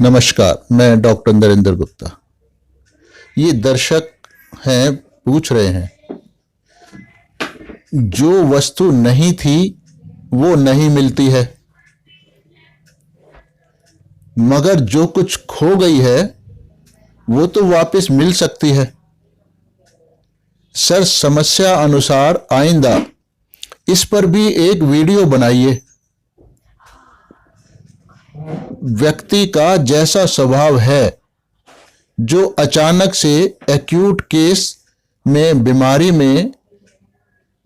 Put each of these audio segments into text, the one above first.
नमस्कार, मैं डॉक्टर नरेंद्र गुप्ता। ये दर्शक हैं, पूछ रहे हैं, जो वस्तु नहीं थी वो नहीं मिलती है, मगर जो कुछ खो गई है वो तो वापस मिल सकती है। सर, समस्या अनुसार आइंदा इस पर भी एक वीडियो बनाइए। व्यक्ति का जैसा स्वभाव है, जो अचानक से एक्यूट केस में बीमारी में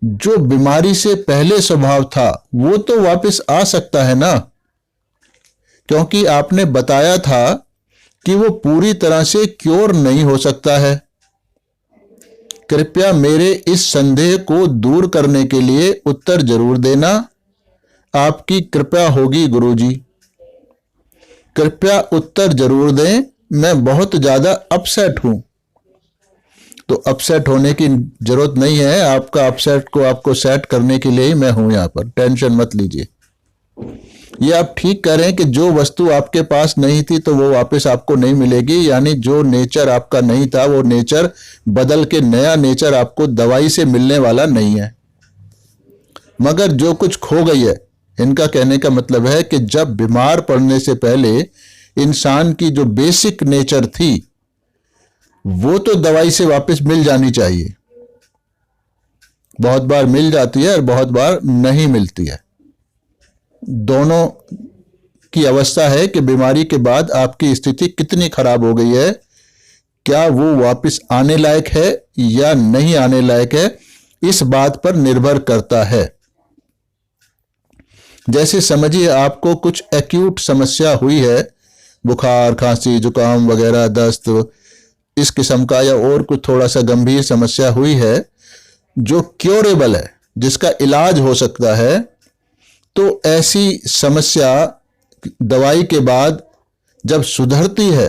जो बीमारी से पहले स्वभाव था वो तो वापस आ सकता है ना, क्योंकि आपने बताया था कि वो पूरी तरह से क्योर नहीं हो सकता है। कृपया मेरे इस संदेह को दूर करने के लिए उत्तर जरूर देना। आपकी कृपया होगी गुरुजी। कृपया उत्तर जरूर दें। मैं बहुत ज्यादा अपसेट हूं। तो अपसेट होने की जरूरत नहीं है। आपका अपसेट को आपको सेट करने के लिए ही मैं हूं यहां पर। टेंशन मत लीजिए। ये आप ठीक कह रहे हैं कि जो वस्तु आपके पास नहीं थी तो वो वापस आपको नहीं मिलेगी, यानी जो नेचर आपका नहीं था वो नेचर बदल के नया नेचर आपको दवाई से मिलने वाला नहीं है। मगर जो कुछ खो गई है, इनका कहने का मतलब है कि जब बीमार पड़ने से पहले इंसान की जो बेसिक नेचर थी वो तो दवाई से वापस मिल जानी चाहिए। बहुत बार मिल जाती है और बहुत बार नहीं मिलती है। दोनों की अवस्था है कि बीमारी के बाद आपकी स्थिति कितनी खराब हो गई है, क्या वो वापस आने लायक है या नहीं आने लायक है, इस बात पर निर्भर करता है। जैसे समझिए आपको कुछ एक्यूट समस्या हुई है, बुखार, खांसी, जुकाम वगैरह, दस्त, इस किस्म का, या और कुछ थोड़ा सा गंभीर समस्या हुई है जो क्योरेबल है, जिसका इलाज हो सकता है। तो ऐसी समस्या दवाई के बाद जब सुधरती है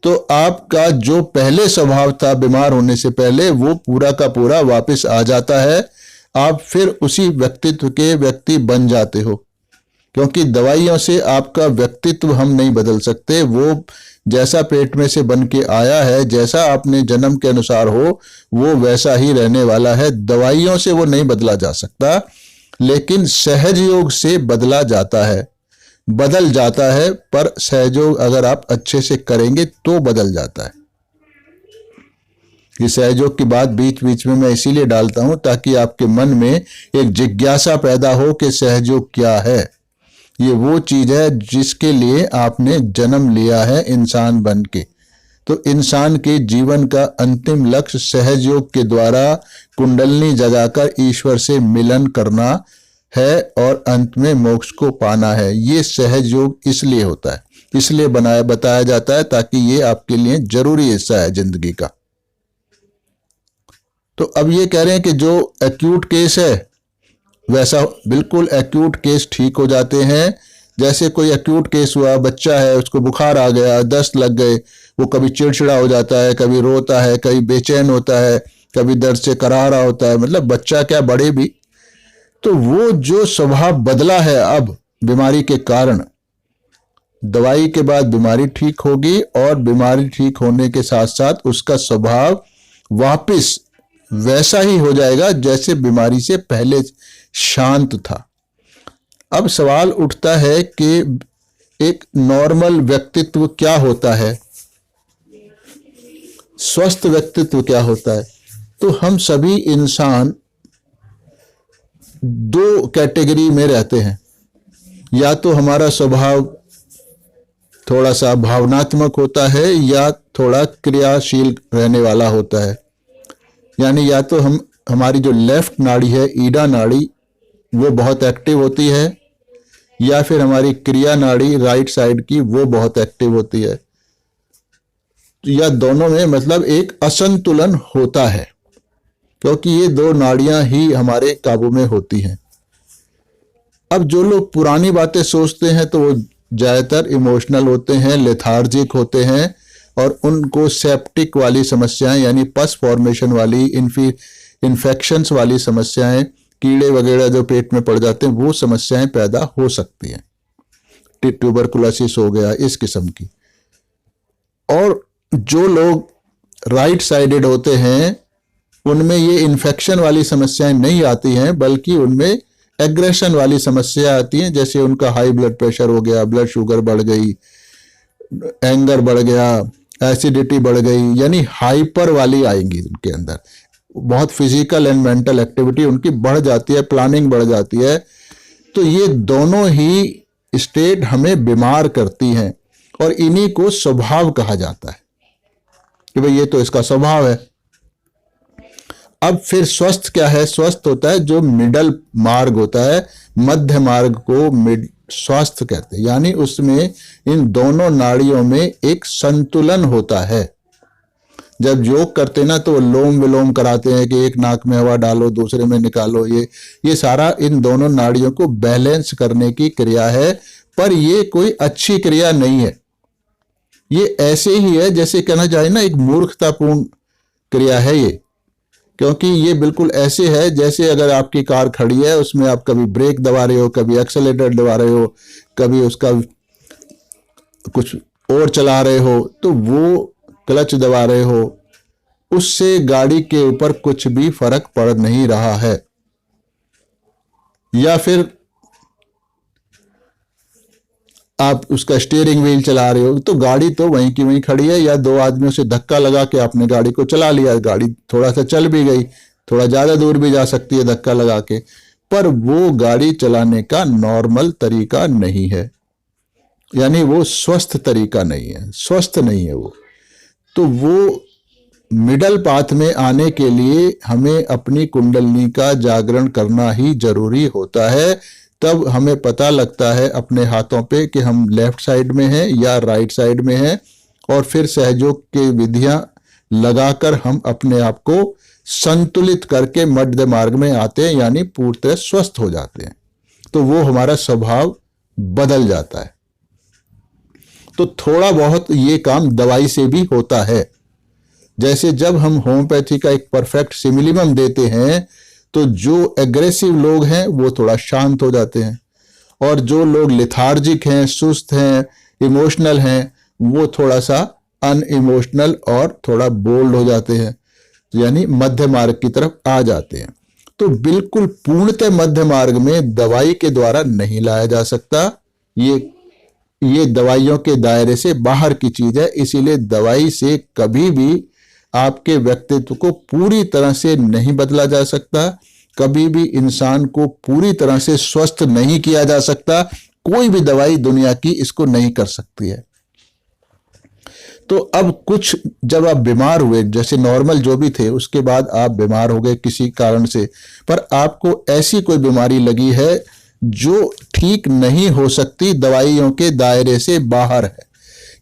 तो आपका जो पहले स्वभाव था बीमार होने से पहले वो पूरा का पूरा वापस आ जाता है। आप फिर उसी व्यक्तित्व के व्यक्ति बन जाते हो, क्योंकि दवाइयों से आपका व्यक्तित्व हम नहीं बदल सकते। वो जैसा पेट में से बन के आया है, जैसा आपने जन्म के अनुसार हो, वो वैसा ही रहने वाला है। दवाइयों से वो नहीं बदला जा सकता, लेकिन सहज योग से बदला जाता है, बदल जाता है। पर सहयोग अगर आप अच्छे से करेंगे तो बदल जाता है। ये सहयोग की बात बीच बीच में मैं इसीलिए डालता हूं ताकि आपके मन में एक जिज्ञासा पैदा हो कि सहयोग क्या है। ये वो चीज है जिसके लिए आपने जन्म लिया है इंसान बन के। तो इंसान के जीवन का अंतिम लक्ष्य सहयोग के द्वारा कुंडलनी जगाकर ईश्वर से मिलन करना है और अंत में मोक्ष को पाना है। ये सहयोग इसलिए होता है, इसलिए बताया जाता है ताकि ये आपके लिए जरूरी हिस्सा है जिंदगी का। तो अब ये कह रहे हैं कि जो एक्यूट केस है वैसा बिल्कुल एक्यूट केस ठीक हो जाते हैं। जैसे कोई एक्यूट केस हुआ, बच्चा है, उसको बुखार आ गया, दस्त लग गए, वो कभी चिड़चिड़ा हो जाता है, कभी रोता है, कभी बेचैन होता है, कभी दर्द से करा रहा होता है, मतलब बच्चा क्या बड़े भी। तो वो जो स्वभाव बदला है अब बीमारी के कारण, दवाई के बाद बीमारी ठीक होगी और बीमारी ठीक होने के साथ साथ उसका स्वभाव वापस वैसा ही हो जाएगा जैसे बीमारी से पहले शांत था। अब सवाल उठता है कि एक नॉर्मल व्यक्तित्व क्या होता है, स्वस्थ व्यक्तित्व क्या होता है। तो हम सभी इंसान दो कैटेगरी में रहते हैं। या तो हमारा स्वभाव थोड़ा सा भावनात्मक होता है या थोड़ा क्रियाशील रहने वाला होता है। यानी या तो हमारी जो लेफ्ट नाड़ी है, ईडा नाड़ी, वो बहुत एक्टिव होती है, या फिर हमारी क्रिया नाड़ी राइट साइड की वो बहुत एक्टिव होती है। या दोनों में मतलब एक असंतुलन होता है, क्योंकि ये दो नाड़ियां ही हमारे काबू में होती हैं। अब जो लोग पुरानी बातें सोचते हैं तो वो ज्यादातर इमोशनल होते हैं, लेथार्जिक होते हैं, और उनको सेप्टिक वाली समस्याएं यानी पस फॉर्मेशन वाली, इन्फेक्शंस वाली समस्याएं, कीड़े वगैरह जो पेट में पड़ जाते हैं, वो समस्याएं पैदा हो सकती हैं। ट्यूबरकुलोसिस हो गया, इस किस्म की। और जो लोग राइट साइडेड होते हैं उनमें ये इन्फेक्शन वाली समस्याएं नहीं आती हैं, बल्कि उनमें एग्रेशन वाली समस्या आती हैं, जैसे उनका हाई ब्लड प्रेशर हो गया, ब्लड शुगर बढ़ गई, एंगर बढ़ गया, एसिडिटी बढ़ गई, यानी हाइपर वाली आएंगी उनके अंदर। बहुत फिजिकल एंड मेंटल एक्टिविटी उनकी बढ़ जाती है, प्लानिंग बढ़ जाती है। तो ये दोनों ही स्टेट हमें बीमार करती हैं और इन्हीं को स्वभाव कहा जाता है कि भाई ये तो इसका स्वभाव है। अब फिर स्वस्थ क्या है? स्वस्थ होता है जो मिडल मार्ग होता है, मध्य मार्ग को स्वास्थ्य कहते हैं, यानी उसमें इन दोनों नाड़ियों में एक संतुलन होता है। जब योग करते ना तो लोम विलोम कराते हैं कि एक नाक में हवा डालो दूसरे में निकालो, ये सारा इन दोनों नाड़ियों को बैलेंस करने की क्रिया है, पर ये कोई अच्छी क्रिया नहीं है। ये ऐसे ही है जैसे कहना चाहे ना एक मूर्खतापूर्ण क्रिया है ये, क्योंकि ये बिल्कुल ऐसे है जैसे अगर आपकी कार खड़ी है, उसमें आप कभी ब्रेक दबा रहे हो, कभी एक्सेलेरेटर दबा रहे हो, कभी उसका कुछ और चला रहे हो, तो वो क्लच दबा रहे हो, उससे गाड़ी के ऊपर कुछ भी फर्क पड़ नहीं रहा है। या फिर आप उसका स्टीयरिंग व्हील चला रहे हो तो गाड़ी तो वहीं की वहीं खड़ी है, या दो आदमियों से धक्का लगा के आपने गाड़ी को चला लिया, गाड़ी थोड़ा सा चल भी गई, थोड़ा ज्यादा दूर भी जा सकती है धक्का लगा के, पर वो गाड़ी चलाने का नॉर्मल तरीका नहीं है, यानी वो स्वस्थ तरीका नहीं है, स्वस्थ नहीं है वो। तो वो मिडल पाथ में आने के लिए हमें अपनी कुंडलिनी का जागरण करना ही जरूरी होता है। तब हमें पता लगता है अपने हाथों पे कि हम लेफ्ट साइड में हैं या राइट साइड में हैं, और फिर सहयोग के विधियां लगाकर हम अपने आप को संतुलित करके मध्य मार्ग में आते हैं, यानी पूरी तरह स्वस्थ हो जाते हैं। तो वो हमारा स्वभाव बदल जाता है। तो थोड़ा बहुत ये काम दवाई से भी होता है। जैसे जब हम होम्योपैथी का एक परफेक्ट सिमिलिमम देते हैं तो जो एग्रेसिव लोग हैं वो थोड़ा शांत हो जाते हैं, और जो लोग लिथार्जिक हैं, सुस्त हैं, इमोशनल हैं, वो थोड़ा सा अनइमोशनल और थोड़ा बोल्ड हो जाते हैं, यानी मध्य मार्ग की तरफ आ जाते हैं। तो बिल्कुल पूर्णतः मध्य मार्ग में दवाई के द्वारा नहीं लाया जा सकता, ये दवाइयों के दायरे से बाहर की चीज है। इसीलिए दवाई से कभी भी आपके व्यक्तित्व को पूरी तरह से नहीं बदला जा सकता, कभी भी इंसान को पूरी तरह से स्वस्थ नहीं किया जा सकता। कोई भी दवाई दुनिया की इसको नहीं कर सकती है। तो अब कुछ जब आप बीमार हुए, जैसे नॉर्मल जो भी थे, उसके बाद आप बीमार हो गए किसी कारण से, पर आपको ऐसी कोई बीमारी लगी है जो ठीक नहीं हो सकती, दवाइयों के दायरे से बाहर है,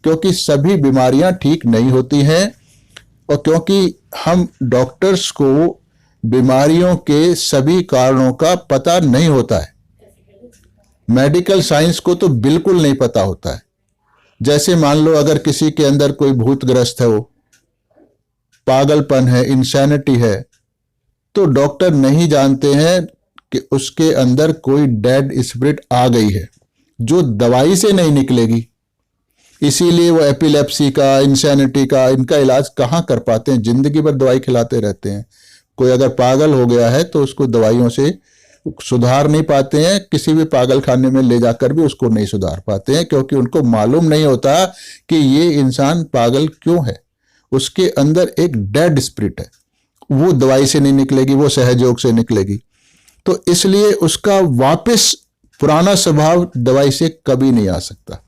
क्योंकि सभी बीमारियां ठीक नहीं होती हैं, और क्योंकि हम डॉक्टर्स को बीमारियों के सभी कारणों का पता नहीं होता है। मेडिकल साइंस को तो बिल्कुल नहीं पता होता है। जैसे मान लो अगर किसी के अंदर कोई भूतग्रस्त है, वो पागलपन है, इंसैनिटी है, तो डॉक्टर नहीं जानते हैं कि उसके अंदर कोई डेड स्पिरिट आ गई है जो दवाई से नहीं निकलेगी। इसीलिए वो एपिलेप्सी का, इंसैनिटी का, इनका इलाज कहाँ कर पाते हैं, जिंदगी भर दवाई खिलाते रहते हैं। कोई अगर पागल हो गया है तो उसको दवाइयों से सुधार नहीं पाते हैं, किसी भी पागल खाने में ले जाकर भी उसको नहीं सुधार पाते हैं, क्योंकि उनको मालूम नहीं होता कि ये इंसान पागल क्यों है, उसके अंदर एक डेड स्पिरिट है, वो दवाई से नहीं निकलेगी, वो सहयोग से निकलेगी। तो इसलिए उसका वापस पुराना स्वभाव दवाई से कभी नहीं आ सकता।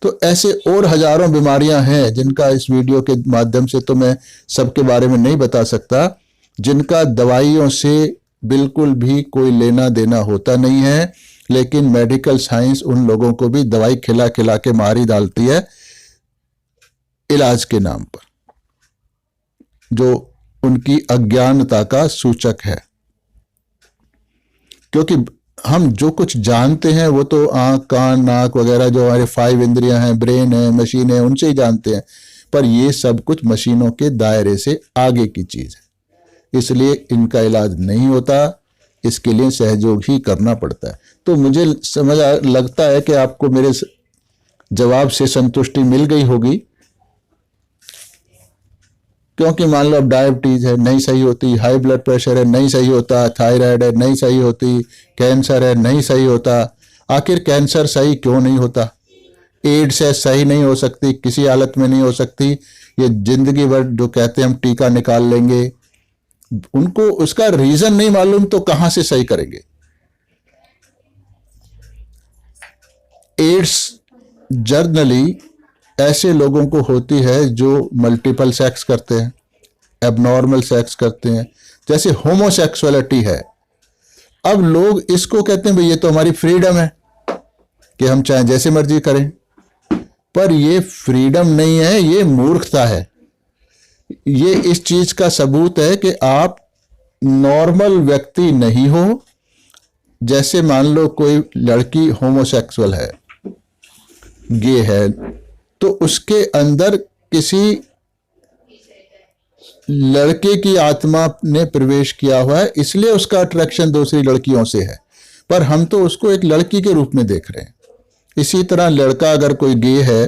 तो ऐसे और हजारों बीमारियां हैं जिनका इस वीडियो के माध्यम से तो मैं सबके बारे में नहीं बता सकता, जिनका दवाइयों से बिल्कुल भी कोई लेना देना होता नहीं है, लेकिन मेडिकल साइंस उन लोगों को भी दवाई खिला खिला के मारी डालती है इलाज के नाम पर, जो उनकी अज्ञानता का सूचक है। क्योंकि हम जो कुछ जानते हैं वो तो आंख, कान, नाक वगैरह जो हमारे 5 इंद्रियां हैं, ब्रेन है, मशीन है, उनसे ही जानते हैं, पर ये सब कुछ मशीनों के दायरे से आगे की चीज है, इसलिए इनका इलाज नहीं होता, इसके लिए सहयोग ही करना पड़ता है। तो मुझे लगता है कि आपको मेरे जवाब से संतुष्टि मिल गई होगी, क्योंकि मान लो अब डायबिटीज है नहीं सही होती, हाई ब्लड प्रेशर है नहीं सही होता, थायराइड है नहीं सही होती, कैंसर है नहीं सही होता। आखिर कैंसर सही क्यों नहीं होता? एड्स है सही नहीं हो सकती, किसी हालत में नहीं हो सकती। ये जिंदगी भर जो कहते हैं हम टीका निकाल लेंगे, उनको उसका रीजन नहीं मालूम तो कहां से सही करेंगे? एड्स जनरली ऐसे लोगों को होती है जो मल्टीपल सेक्स करते हैं, एबनॉर्मल सेक्स करते हैं, जैसे होमोसेक्सुअलिटी है। अब लोग इसको कहते हैं भाई ये तो हमारी फ्रीडम है कि हम चाहे जैसे मर्जी करें, पर ये फ्रीडम नहीं है, ये मूर्खता है। ये इस चीज का सबूत है कि आप नॉर्मल व्यक्ति नहीं हो। जैसे मान लो कोई लड़की होमोसेक्सुअल है, गे है, तो उसके अंदर किसी लड़के की आत्मा ने प्रवेश किया हुआ है, इसलिए उसका अट्रैक्शन दूसरी लड़कियों से है, पर हम तो उसको एक लड़की के रूप में देख रहे हैं। इसी तरह लड़का अगर कोई गे है,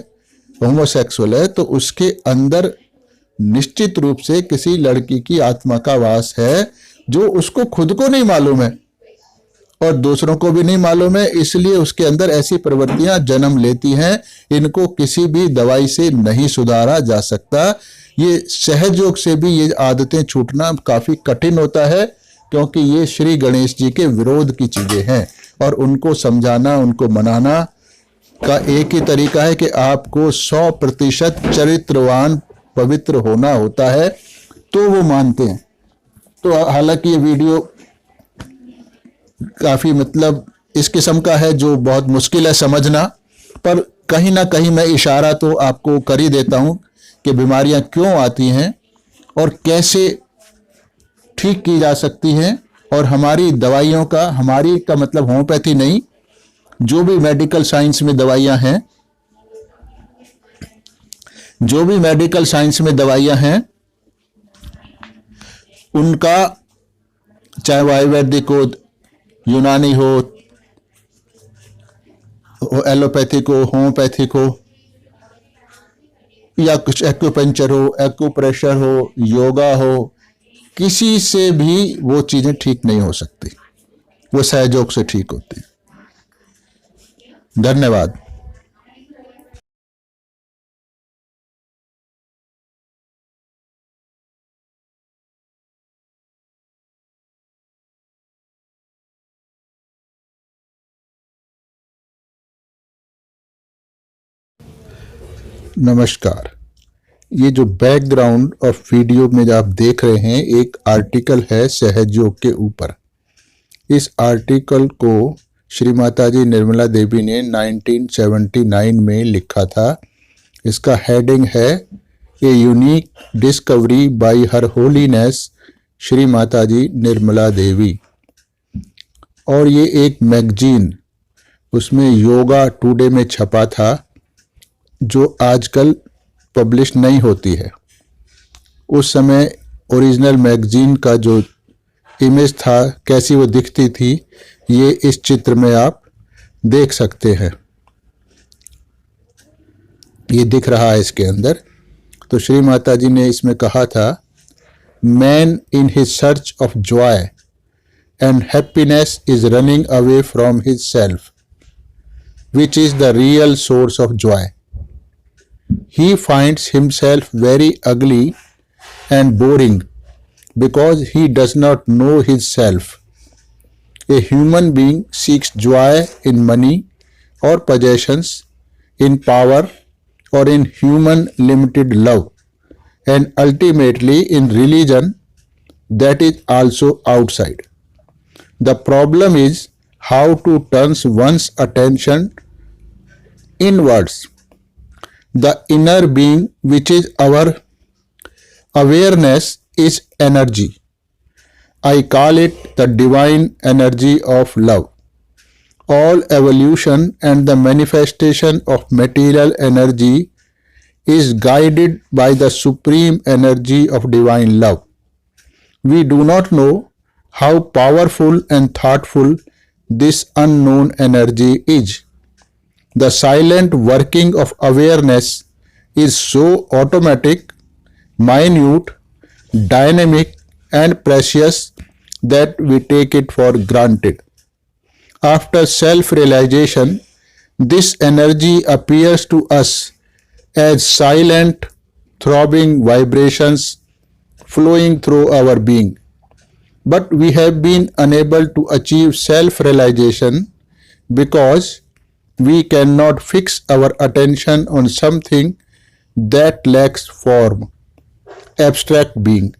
होमोसेक्सुअल है, तो उसके अंदर निश्चित रूप से किसी लड़की की आत्मा का वास है जो उसको खुद को नहीं मालूम है और दूसरों को भी नहीं मालूम है, इसलिए उसके अंदर ऐसी प्रवृत्तियां जन्म लेती हैं। इनको किसी भी दवाई से नहीं सुधारा जा सकता। ये सहयोग से भी ये आदतें छूटना काफी कठिन होता है, क्योंकि ये श्री गणेश जी के विरोध की चीजें हैं और उनको समझाना, उनको मनाना का एक ही तरीका है कि आपको 100% चरित्रवान पवित्र होना होता है, तो वो मानते हैं। तो हालांकि ये वीडियो काफी मतलब इस किस्म का है जो बहुत मुश्किल है समझना, पर कहीं ना कहीं मैं इशारा तो आपको कर ही देता हूं कि बीमारियां क्यों आती हैं और कैसे ठीक की जा सकती हैं। और हमारी दवाइयों का, हमारी का मतलब होम्योपैथी नहीं, जो भी मेडिकल साइंस में दवाइयां हैं, जो भी मेडिकल साइंस में दवाइयां हैं, उनका चाहे वो आयुर्वेदिक हो, यूनानी हो, एलोपैथिक हो, होम्योपैथिक हो, या कुछ एक्यूपंक्चर हो, एक्यूप्रेशर हो, योगा हो, किसी से भी वो चीजें ठीक नहीं हो सकती, वो सहयोग से ठीक होती। धन्यवाद। नमस्कार। ये जो बैकग्राउंड ऑफ वीडियो में जो आप देख रहे हैं, एक आर्टिकल है सहयोग के ऊपर। इस आर्टिकल को श्री माताजी निर्मला देवी ने 1979 में लिखा था। इसका हेडिंग है a unique discovery bye her holiness Shri माताजी निर्मला देवी। और ये एक मैगजीन, उसमें योगा टुडे में छपा था, जो आजकल पब्लिश नहीं होती है। उस समय ओरिजिनल मैगजीन का जो इमेज था, कैसी वो दिखती थी, ये इस चित्र में आप देख सकते हैं। ये दिख रहा है इसके अंदर। तो श्री माता जी ने इसमें कहा था, man in his search of Joy and happiness is running away from his self, which is the real source of Joy. He finds himself very ugly and boring because he does not know his self. A human being seeks joy in money or possessions, in power or in human limited love, and ultimately in religion that is also outside. The problem is how to turn one's attention inwards. The inner being, which is our awareness, is energy. I call it the divine energy of love. All evolution and the manifestation of material energy is guided by the supreme energy of divine love. We do not know how powerful and thoughtful this unknown energy is. The silent working of awareness is so automatic, minute, dynamic, and precious that we take it for granted. After self realization, this energy appears to us as silent, throbbing vibrations flowing through our being. But we have been unable to achieve self realization because we cannot fix our attention on something that lacks form, abstract being.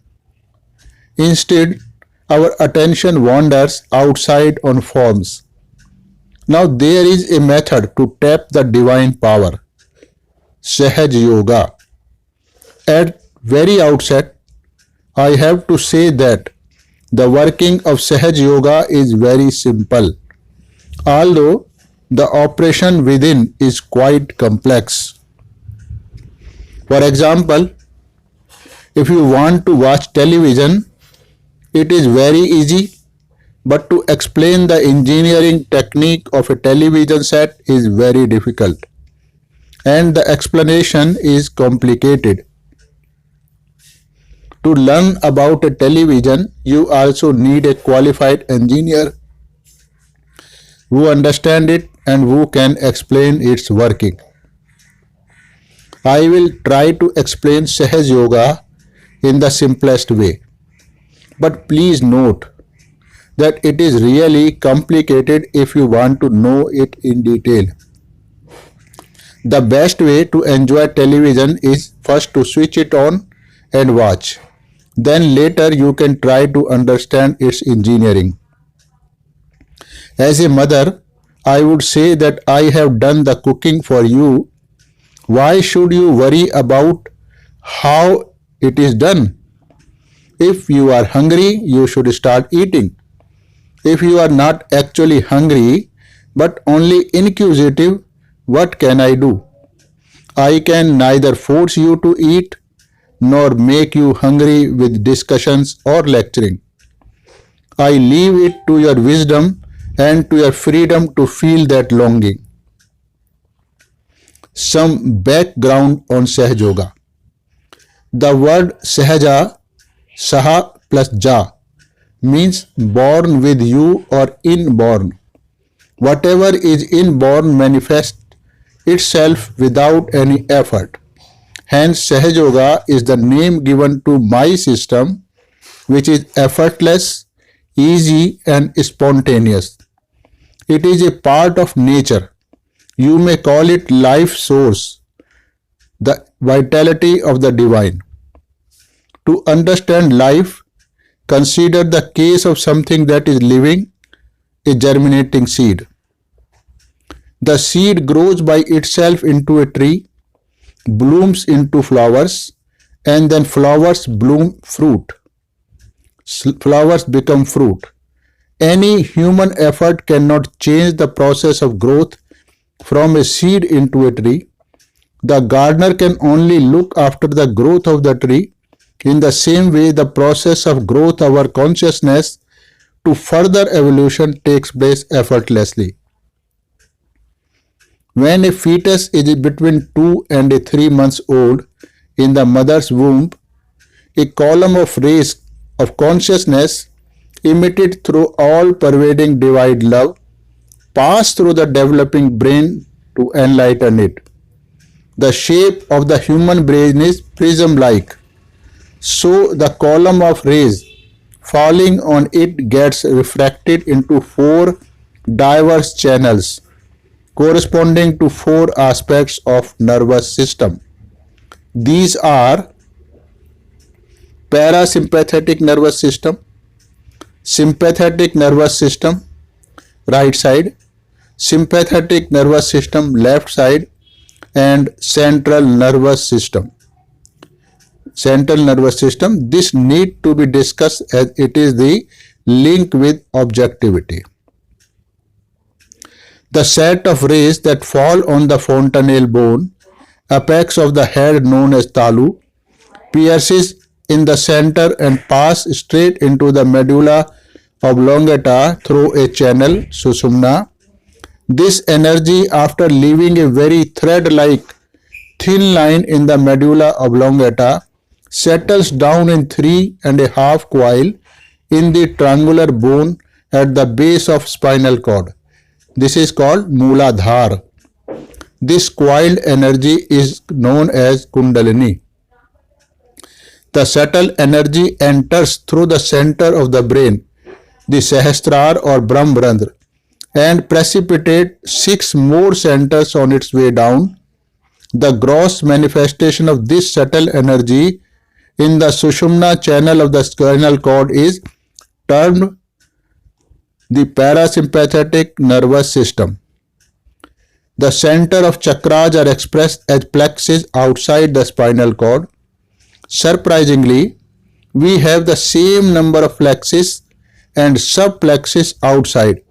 Instead, our attention wanders outside on forms. Now, there is a method to tap the divine power, Sahaj Yoga. At very outset, I have to say that the working of Sahaj Yoga is very simple, although the operation within is quite complex. For example, if you want to watch television, it is very easy, but to explain the engineering technique of a television set is very difficult, and the explanation is complicated. To learn about a television, you also need a qualified engineer who understands it and who can explain its working. I will try to explain Sahaj Yoga in the simplest way. But please note that it is really complicated if you want to know it in detail. The best way to enjoy television is first to switch it on and watch. Then later you can try to understand its engineering. As a mother, I would say that I have done the cooking for you. Why should you worry about how it is done? If you are hungry, you should start eating. If you are not actually hungry but only inquisitive, what can I do? I can neither force you to eat nor make you hungry with discussions or lecturing. I leave it to your wisdom and to your freedom to feel that longing. Some background on Sahaj Yoga. The word Sahaja, Saha plus Ja, means born with you or inborn. Whatever is inborn manifests itself without any effort. Hence, Sahaj Yoga is the name given to my system, which is effortless, easy, and spontaneous. It is a part of nature. You may call it life source, the vitality of the divine. To understand life, consider the case of something that is living, a germinating seed. The seed grows by itself into a tree, blooms into flowers, and then flowers bloom fruit. Flowers become fruit. Any human effort cannot change the process of growth from a seed into a tree. The gardener can only look after the growth of the tree. In the same way, the process of growth of our consciousness to further evolution takes place effortlessly. When a fetus is between 2 and 3 months old in the mother's womb, a column of rays of consciousness emitted through all-pervading divine love pass through the developing brain to enlighten it. The shape of the human brain is prism-like, so the column of rays falling on it gets refracted into 4 diverse channels corresponding to 4 aspects of nervous system. These are parasympathetic nervous system, sympathetic nervous system, right side, sympathetic nervous system, left side, and central nervous system. Central nervous system, this need to be discussed as it is the link with objectivity. The set of rays that fall on the fontanelle bone, apex of the head known as talu, pierces in the center and pass straight into the medulla oblongata through a channel, sushumna. This energy, after leaving a very thread-like thin line in the medulla oblongata, settles down in 3.5 coil in the triangular bone at the base of spinal cord. This is called Mooladhara. This coiled energy is known as Kundalini. The subtle energy enters through the center of the brain, the Sahasrara or Brahmarandra, and precipitates 6 more centers on its way down. The gross manifestation of this subtle energy in the Sushumna channel of the spinal cord is termed the parasympathetic nervous system. The center of chakras are expressed as plexus outside the spinal cord. Surprisingly, we have the same number of plexus and subplexus outside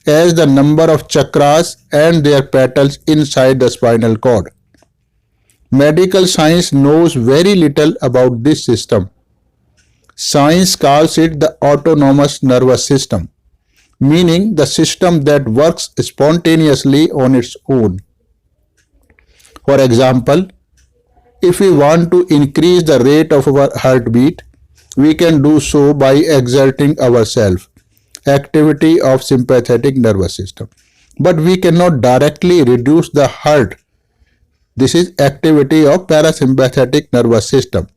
as the number of chakras and their petals inside the spinal cord. Medical science knows very little about this system. Science calls it the autonomous nervous system, meaning the system that works spontaneously on its own. For example, if we want to increase the rate of our heartbeat, we can do so by exerting ourselves, activity of sympathetic nervous system. But we cannot directly reduce the heart. This is activity of parasympathetic nervous system.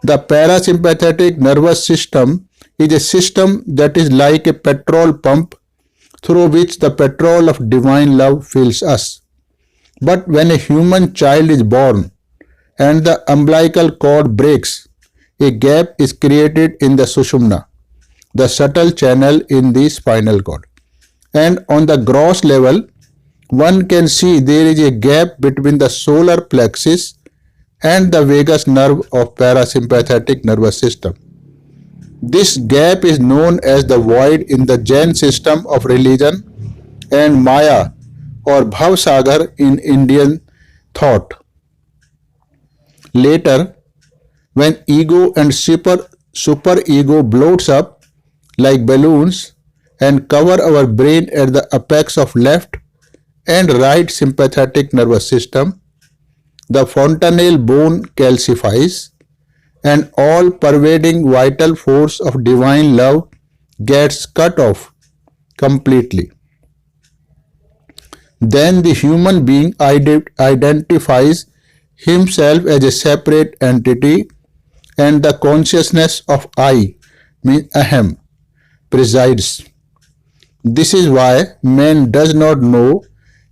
The parasympathetic nervous system is a system that is like a petrol pump through which the petrol of divine love fills us. But when a human child is born and the umbilical cord breaks, a gap is created in the Sushumna, the subtle channel in the spinal cord. And on the gross level, one can see there is a gap between the solar plexus and the vagus nerve of parasympathetic nervous system. This gap is known as the void in the Jain system of religion and Maya or Bhavsagar in Indian thought. Later, when ego and superego bloats up like balloons and cover our brain at the apex of left and right sympathetic nervous system, the fontanelle bone calcifies and all pervading vital force of divine love gets cut off completely. Then the human being identifies himself as a separate entity and the consciousness of I, means Aham, presides. This is why man does not know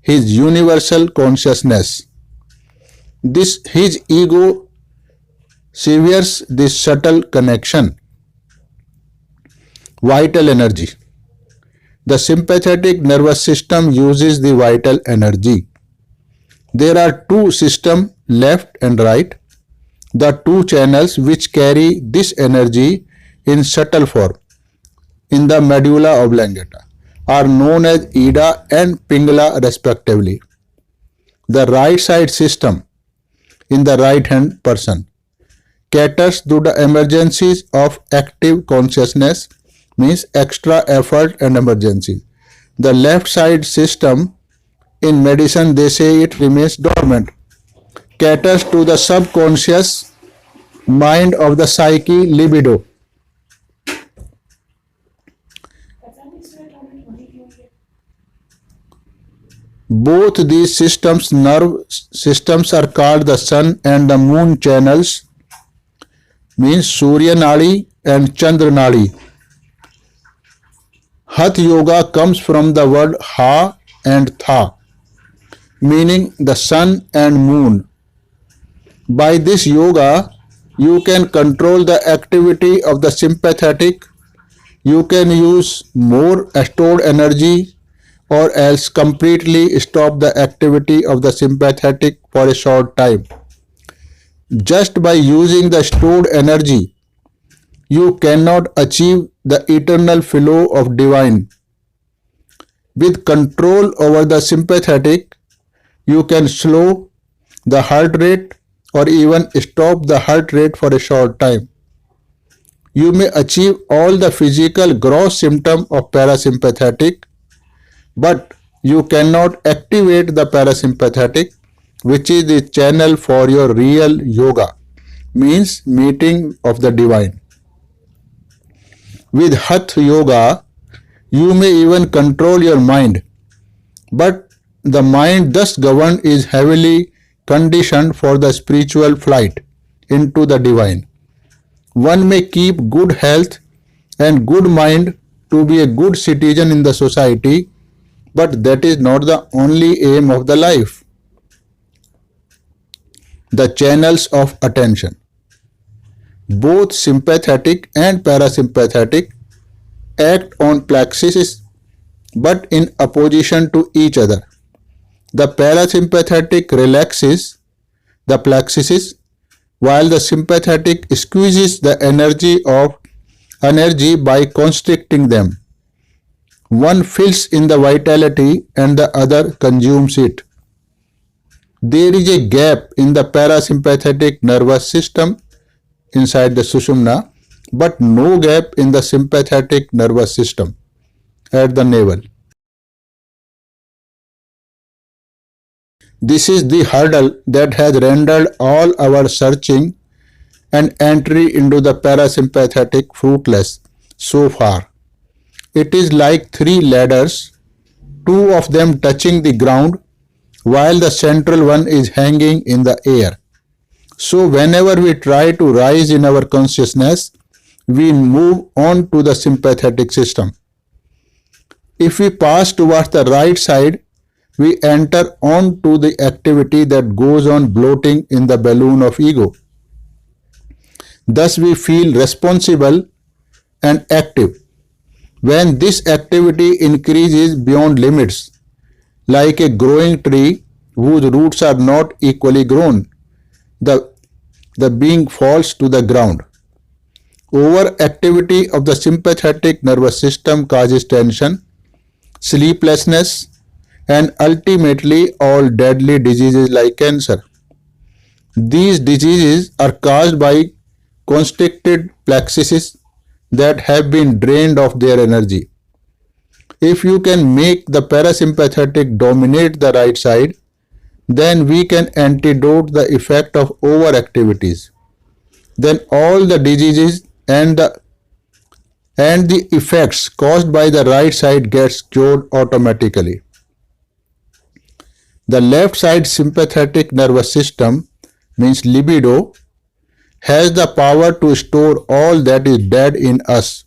his universal consciousness. His ego severs this subtle connection. Vital energy. The sympathetic nervous system uses the vital energy. There are two systems, left and right. The two channels which carry this energy in subtle form in the medulla oblongata are known as Ida and Pingala respectively. The right side system in the right hand person caters to the emergencies of active consciousness, means extra effort and emergency. The left side system, in medicine they say it remains dormant, caters to the subconscious mind of the psyche, libido. Both these nerve systems are called the sun and the moon channels, means Surya Nadi and Chandra Nadi. Hatha Yoga comes from the word Ha and Tha, meaning the sun and moon. By this yoga, you can control the activity of the sympathetic, you can use more stored energy or else completely stop the activity of the sympathetic for a short time. Just by using the stored energy, you cannot achieve the eternal flow of divine. With control over the sympathetic, you can slow the heart rate or even stop the heart rate for a short time. You may achieve all the physical gross symptoms of parasympathetic, but You cannot activate the parasympathetic, which is the channel for your real yoga, means meeting of the divine. With Hatha Yoga, you may even control your mind, but the mind thus governed is heavily conditioned for the spiritual flight into the divine. One may keep good health and good mind to be a good citizen in the society, but that is not the only aim of the life. The channels of attention, both sympathetic and parasympathetic, act on plexuses but in opposition to each other. The parasympathetic relaxes the plexuses while the sympathetic squeezes the energy by constricting them. One fills in the vitality and the other consumes it. There is a gap in the parasympathetic nervous system inside the Sushumna, but no gap in the sympathetic nervous system at the navel. This is the hurdle that has rendered all our searching and entry into the parasympathetic fruitless so far. It is like three ladders, two of them touching the ground, while the central one is hanging in the air. So whenever we try to rise in our consciousness, we move on to the sympathetic system. If we pass towards the right side, we enter on to the activity that goes on bloating in the balloon of ego. Thus we feel responsible and active. When this activity increases beyond limits, like a growing tree whose roots are not equally grown, the being falls to the ground. Overactivity of the sympathetic nervous system causes tension, sleeplessness, and ultimately all deadly diseases like cancer. These diseases are caused by constricted plexuses that have been drained of their energy. If you can make the parasympathetic dominate the right side, then we can antidote the effect of overactivities. Then all the diseases and the effects caused by the right side gets cured automatically. The left side sympathetic nervous system, means libido, has the power to store all that is dead in us.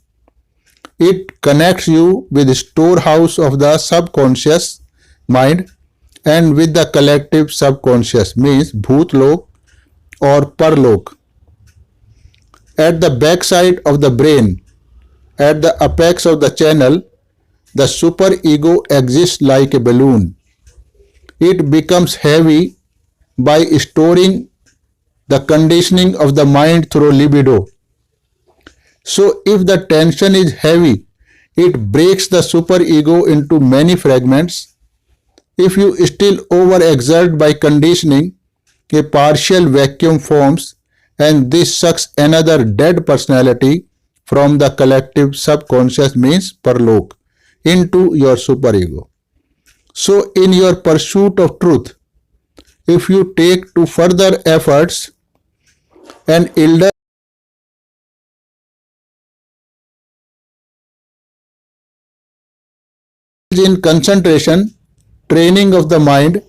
It connects you with the storehouse of the subconscious mind and with the collective subconscious, means Bhutlok or Parlok. At the backside of the brain, at the apex of the channel, the superego exists like a balloon. It becomes heavy by storing the conditioning of the mind through libido. So if the tension is heavy, it breaks the superego into many fragments. If you still overexert by conditioning, a partial vacuum forms, and this sucks another dead personality from the collective subconscious, means Parlok, into your superego. So in your pursuit of truth, if you take to further efforts and indulge in concentration, training of the mind,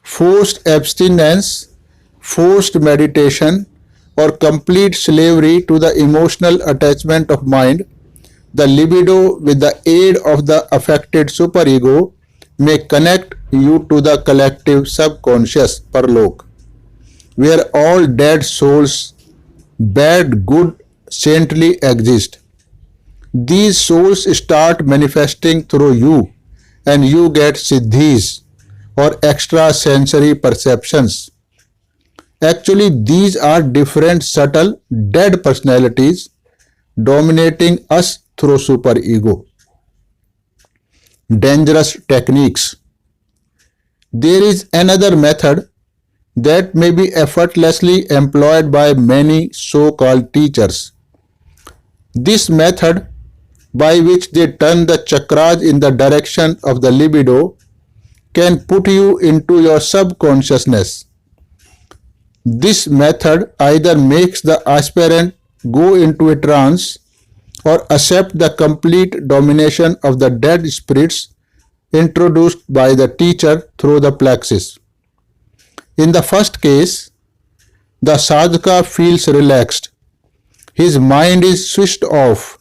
forced abstinence, forced meditation, or complete slavery to the emotional attachment of mind, the libido, with the aid of the affected superego, may connect you to the collective subconscious Parlok, where all dead souls, bad, good, saintly, exist. These souls start manifesting through you, and you get siddhis or extrasensory perceptions. Actually, these are different subtle dead personalities dominating us through superego. Dangerous techniques. There is another method that may be effortlessly employed by many so-called teachers. This method, by which they turn the chakras in the direction of the libido, can put you into your subconsciousness. This method either makes the aspirant go into a trance or accept the complete domination of the dead spirits introduced by the teacher through the plexus. In the first case, the sadhaka feels relaxed. His mind is switched off.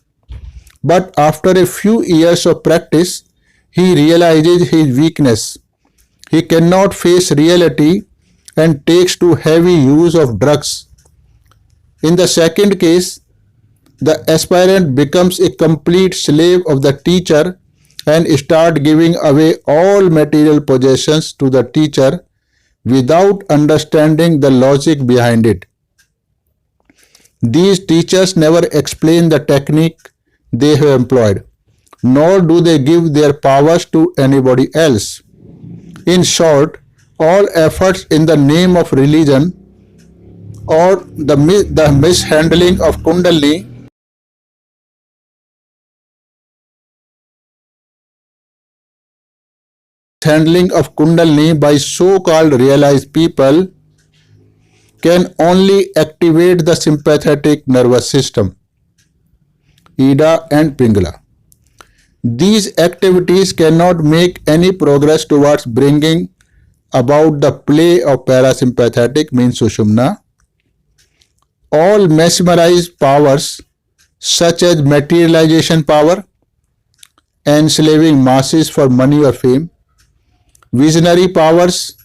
But after a few years of practice, he realizes his weakness. He cannot face reality and takes to heavy use of drugs. In the second case, the aspirant becomes a complete slave of the teacher and start giving away all material possessions to the teacher without understanding the logic behind it. These teachers never explain the technique they have employed, nor do they give their powers to anybody else. In short, all efforts in the name of religion or the mishandling of Kundalini by so-called realized people can only activate the sympathetic nervous system, Ida and Pingala. These activities cannot make any progress towards bringing about the play of parasympathetic means Sushumna. All mesmerized powers such as materialization power, enslaving masses for money or fame, visionary powers,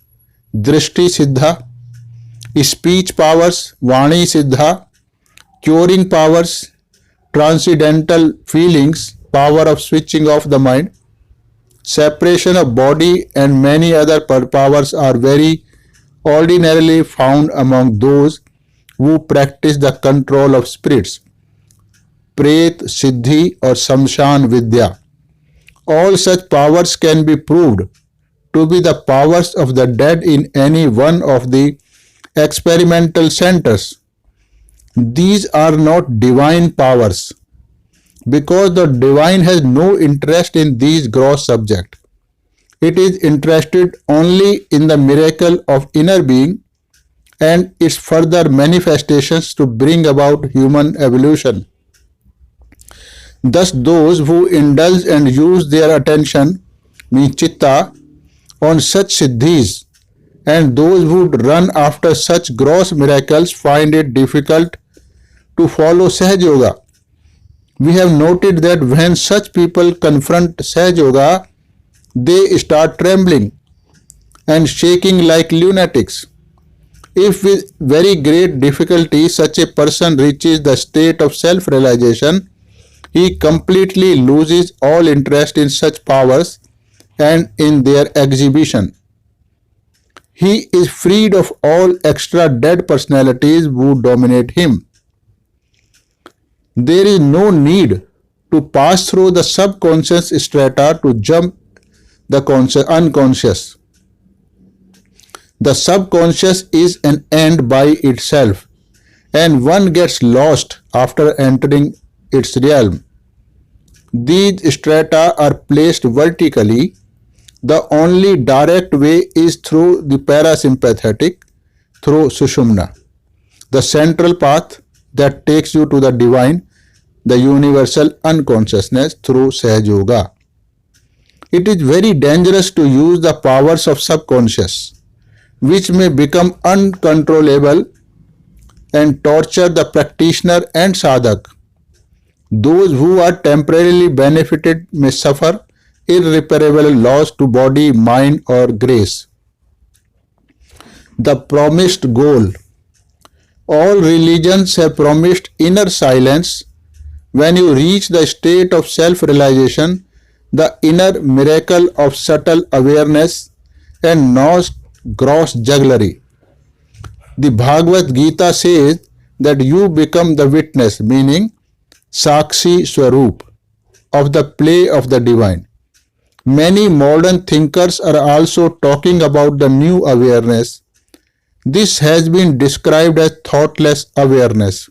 Drishti Siddha, speech powers, Vani Siddha, curing powers, transcendental feelings, power of switching off the mind, separation of body and many other powers are very ordinarily found among those who practice the control of spirits, Pret, Siddhi or Samshan Vidya. All such powers can be proved to be the powers of the dead in any one of the experimental centers. These are not divine powers, because the divine has no interest in these gross subjects. It is interested only in the miracle of inner being and its further manifestations to bring about human evolution. Thus, those who indulge and use their attention, means chitta, on such siddhis, and those who run after such gross miracles find it difficult to follow Sahaj Yoga. We have noted that when such people confront Sahaj Yoga, they start trembling and shaking like lunatics. If with very great difficulty such a person reaches the state of self-realization, he completely loses all interest in such powers and in their exhibition. He is freed of all extra dead personalities who dominate him. There is no need to pass through the subconscious strata to jump the unconscious. The subconscious is an end by itself, and one gets lost after entering its realm. These strata are placed vertically. The only direct way is through the parasympathetic, through Sushumna, the central path that takes you to the divine, the universal unconsciousness through Sahaj Yoga. It is very dangerous to use the powers of subconscious, which may become uncontrollable and torture the practitioner and sadhak. Those who are temporarily benefited may suffer irreparable loss to body, mind or grace. The promised goal. All religions have promised inner silence. When you reach the state of self-realization, the inner miracle of subtle awareness and not gross jugglery. The Bhagavad Gita says that you become the witness, meaning Sakshi Swarup, of the play of the divine. Many modern thinkers are also talking about the new awareness. This has been described as thoughtless awareness,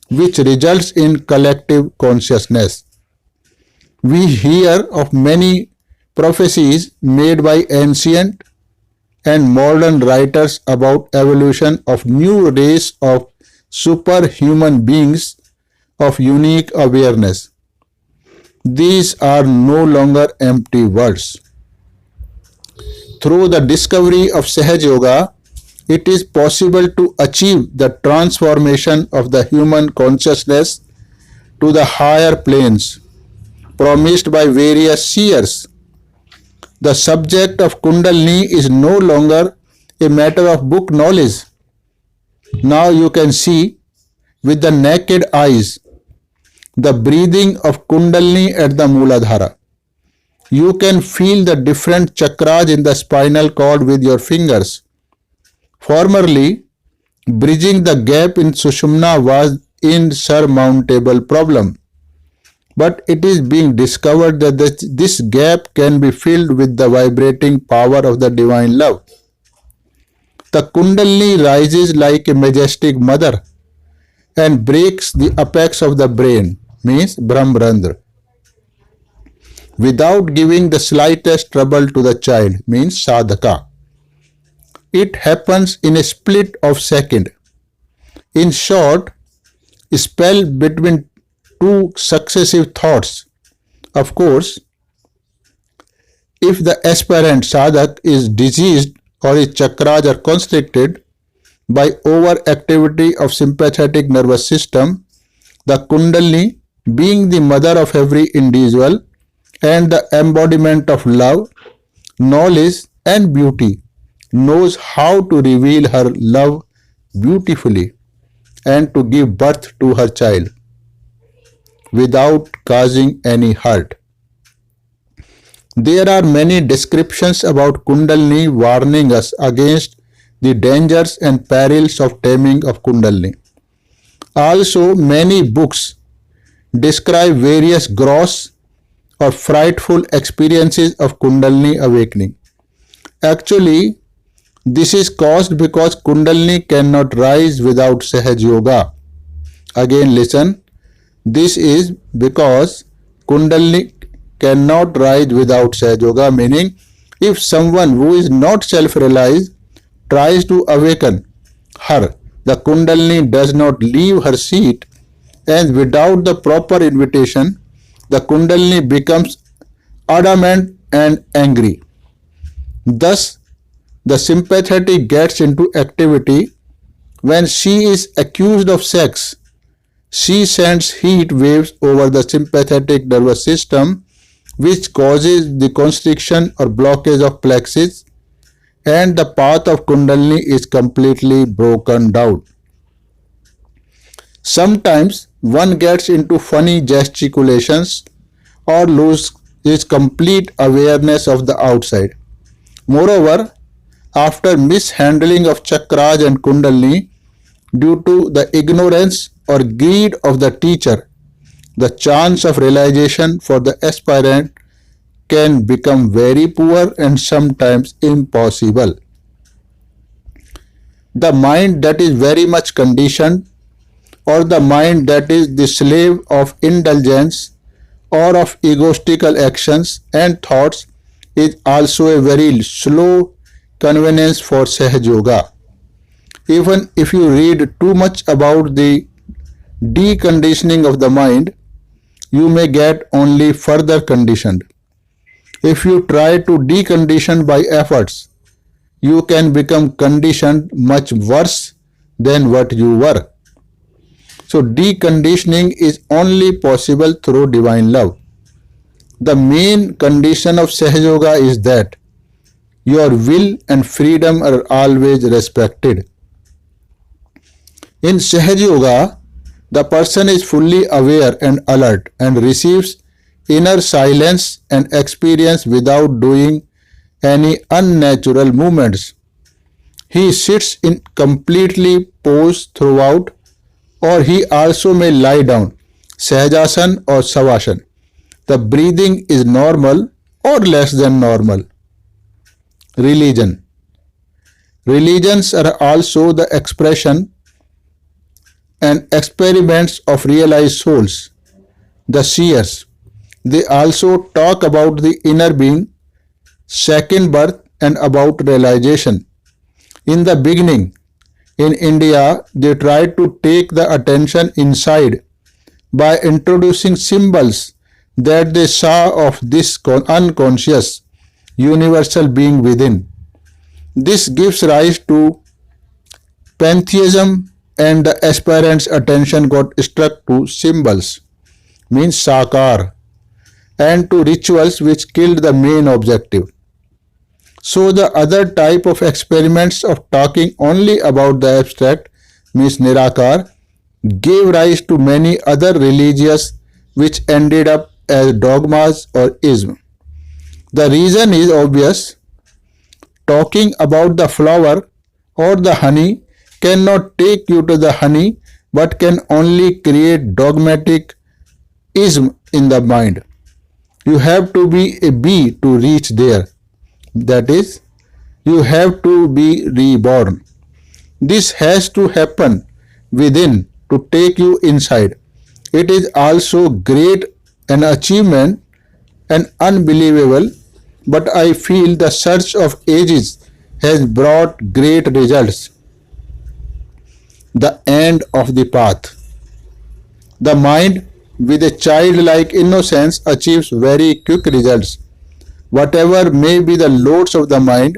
which results in collective consciousness. We hear of many prophecies made by ancient and modern writers about evolution of new race of superhuman beings of unique awareness. These are no longer empty words. Through the discovery of Sahaj Yoga, it is possible to achieve the transformation of the human consciousness to the higher planes promised by various seers. The subject of Kundalini is no longer a matter of book knowledge. Now you can see with the naked eyes the breathing of Kundalini at the Mooladhara. You can feel the different chakras in the spinal cord with your fingers. Formerly, bridging the gap in Sushumna was an insurmountable problem. But it is being discovered that this gap can be filled with the vibrating power of the divine love. The Kundalini rises like a majestic mother and breaks the apex of the brain, means Brahmarandra, without giving the slightest trouble to the child, means Sadhaka. It happens in a split of second. In short, a spell between two successive thoughts. Of course, if the aspirant sadhak is diseased or his chakras are constricted by overactivity of sympathetic nervous system, the Kundalini, being the mother of every individual and the embodiment of love, knowledge and beauty, knows how to reveal her love beautifully and to give birth to her child without causing any hurt. There are many descriptions about Kundalini warning us against the dangers and perils of taming of Kundalini. Also, many books describe various gross or frightful experiences of Kundalini awakening. Actually, this is caused because Kundalini cannot rise without Sahaj Yoga. Again, listen. This is because Kundalini cannot rise without Sahaj Yoga, meaning if someone who is not self-realized tries to awaken her, the Kundalini does not leave her seat, and without the proper invitation, the Kundalini becomes adamant and angry. Thus, the sympathetic gets into activity. When she is accused of sex, she sends heat waves over the sympathetic nervous system, which causes the constriction or blockage of plexus, and the path of Kundalini is completely broken down. Sometimes one gets into funny gesticulations or loses complete awareness of the outside. Moreover, after mishandling of chakras and Kundalini due to the ignorance or greed of the teacher, the chance of realization for the aspirant can become very poor and sometimes impossible. The mind that is very much conditioned, or the mind that is the slave of indulgence or of egotistical actions and thoughts, is also a very slow convenience for Sahaj Yoga. Even if you read too much about the deconditioning of the mind, you may get only further conditioned. If you try to decondition by efforts, you can become conditioned much worse than what you were. So deconditioning is only possible through divine love. The main condition of Sahaj Yoga is that your will and freedom are always respected. In Sahaj Yoga, the person is fully aware and alert and receives inner silence and experience without doing any unnatural movements. He sits in completely pose throughout, or he also may lie down, Sahajasan or Savasana. The breathing is normal or less than normal. Religion. Religions are also the expression and experiments of realized souls, the seers. They also talk about the inner being second birth, and about realization. In the beginning, in India, they tried to take the attention inside by introducing symbols that they saw of this unconscious, universal being within. This gives rise to pantheism, and the aspirants' attention got struck to symbols, means sakar, and to rituals which killed the main objective. So the other type of experiments of talking only about the abstract, means nirakar, gave rise to many other religious which ended up as dogmas or ism. The reason is obvious. Talking about the flower or the honey cannot take you to the honey but can only create dogmatic ism in the mind. You have to be a bee to reach there. That is, you have to be reborn. This has to happen within to take you inside. It is also great an achievement and unbelievable, but I feel the search of ages has brought great results. The end of the path. The mind with a childlike innocence achieves very quick results. Whatever may be the loads of the mind,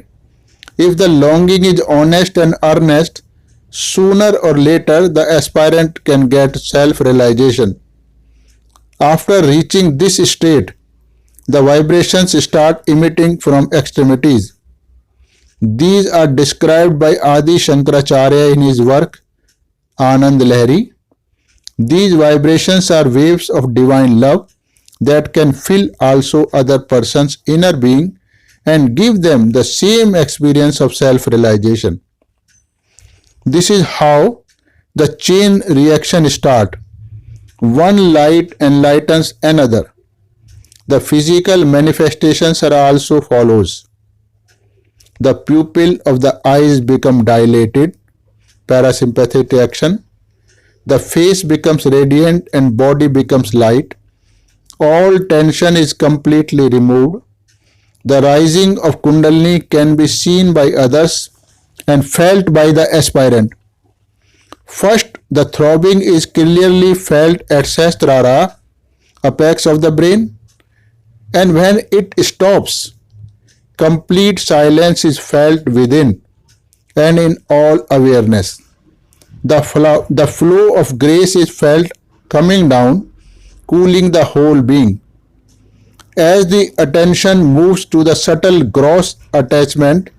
if the longing is honest and earnest, sooner or later the aspirant can get self-realization. After reaching this state, the vibrations start emitting from extremities. These are described by Adi Shankaracharya in his work Anand Lahari. These vibrations are waves of divine love that can fill also other person's inner being and give them the same experience of self-realization. This is how the chain reaction starts. One light enlightens another. The physical manifestations are also follows. The pupil of the eyes become dilated, parasympathetic action. The face becomes radiant and body becomes light. All tension is completely removed. The rising of Kundalini can be seen by others and felt by the aspirant. First, the throbbing is clearly felt at Sahasrara, apex of the brain, and when it stops, complete silence is felt within and in all awareness. The flow of grace is felt coming down, cooling the whole being. As the attention moves to the subtle gross attachment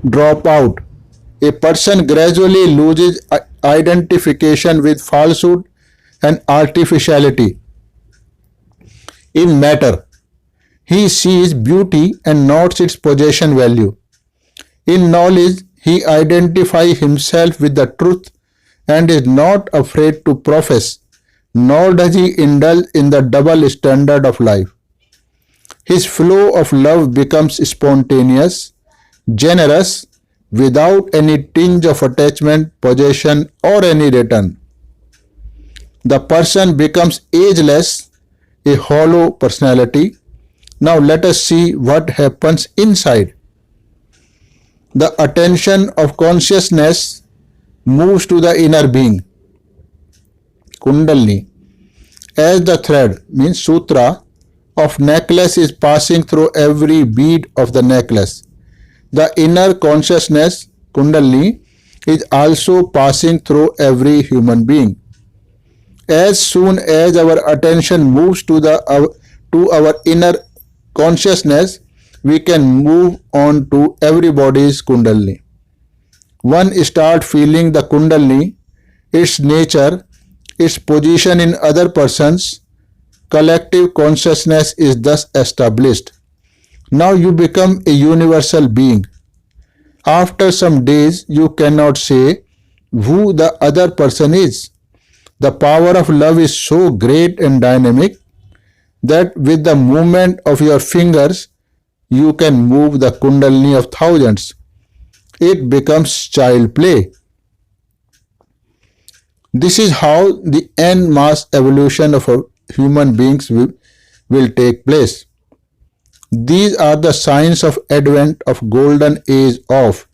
drop out, a person gradually loses identification with falsehood and artificiality. In matter, he sees beauty and notes its possession value. In knowledge, he identifies himself with the truth and is not afraid to profess, nor does he indulge in the double standard of life. His flow of love becomes spontaneous, generous, without any tinge of attachment, possession, or any return. The person becomes ageless, a hollow personality. Now let us see what happens inside. The attention of consciousness moves to the inner being, Kundalini. As the thread, means sutra, of necklace is passing through every bead of the necklace, the inner consciousness, Kundalini, is also passing through every human being. As soon as our attention moves to our inner consciousness, we can move on to everybody's Kundalini. One starts feeling the Kundalini, its nature, its position in other persons. Collective consciousness is thus established. Now you become a universal being. After some days, you cannot say who the other person is. The power of love is so great and dynamic that with the movement of your fingers, you can move the Kundalini of thousands. It becomes child play. This is how the en masse evolution of human beings will take place. These are the signs of advent of golden age of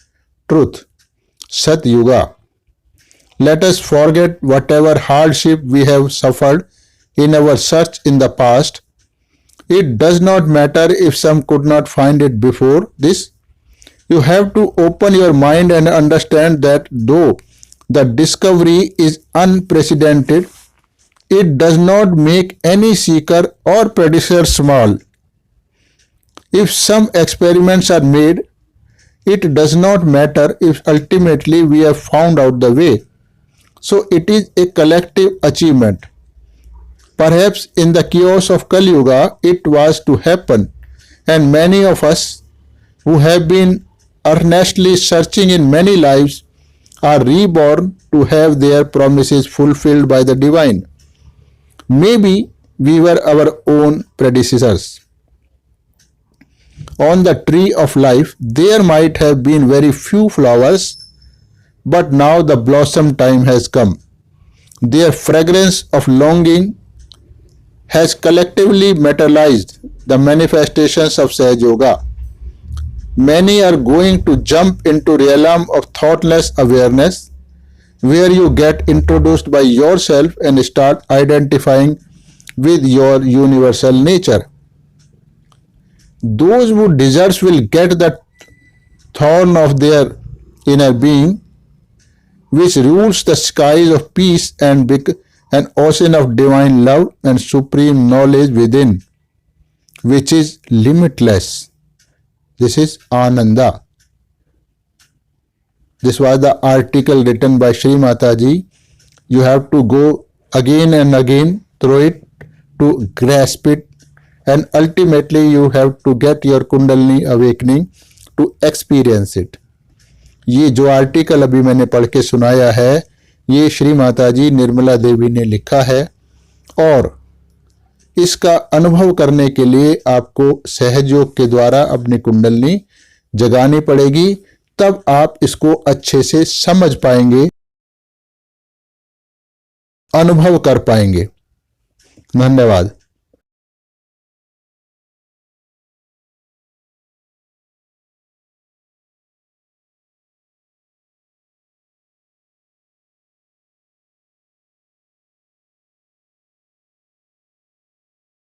truth, Sat Yuga. Let us forget whatever hardship we have suffered in our search in the past. It does not matter if some could not find it before this. You have to open your mind and understand that though the discovery is unprecedented, it does not make any seeker or predecessor small. If some experiments are made, it does not matter if ultimately we have found out the way. So it is a collective achievement. Perhaps in the chaos of Kali Yuga it was to happen, and many of us who have been earnestly searching in many lives are reborn to have their promises fulfilled by the divine. Maybe we were our own predecessors. On the tree of life there might have been very few flowers, but now the blossom time has come. Their fragrance of longing has collectively materialized the manifestations of Sahaj Yoga. Many are going to jump into realm of thoughtless awareness, where you get introduced by yourself and start identifying with your universal nature. Those who deserve will get the thorn of their inner being, which rules the skies of peace and an ocean of divine love and supreme knowledge within, which is limitless. This is Ananda. This was the article written by Shri Mataji. You have to go again and again through it to grasp it, and ultimately you have to get your Kundalini awakening to experience it. ये जो article अभी मैंने पढ़ के सुनाया है, ये श्री माताजी निर्मला देवी ने लिखा है, और इसका अनुभव करने के लिए आपको सहयोग के द्वारा अपनी कुंडलनी जगानी पड़ेगी, तब आप इसको अच्छे से समझ पाएंगे, अनुभव कर पाएंगे। धन्यवाद।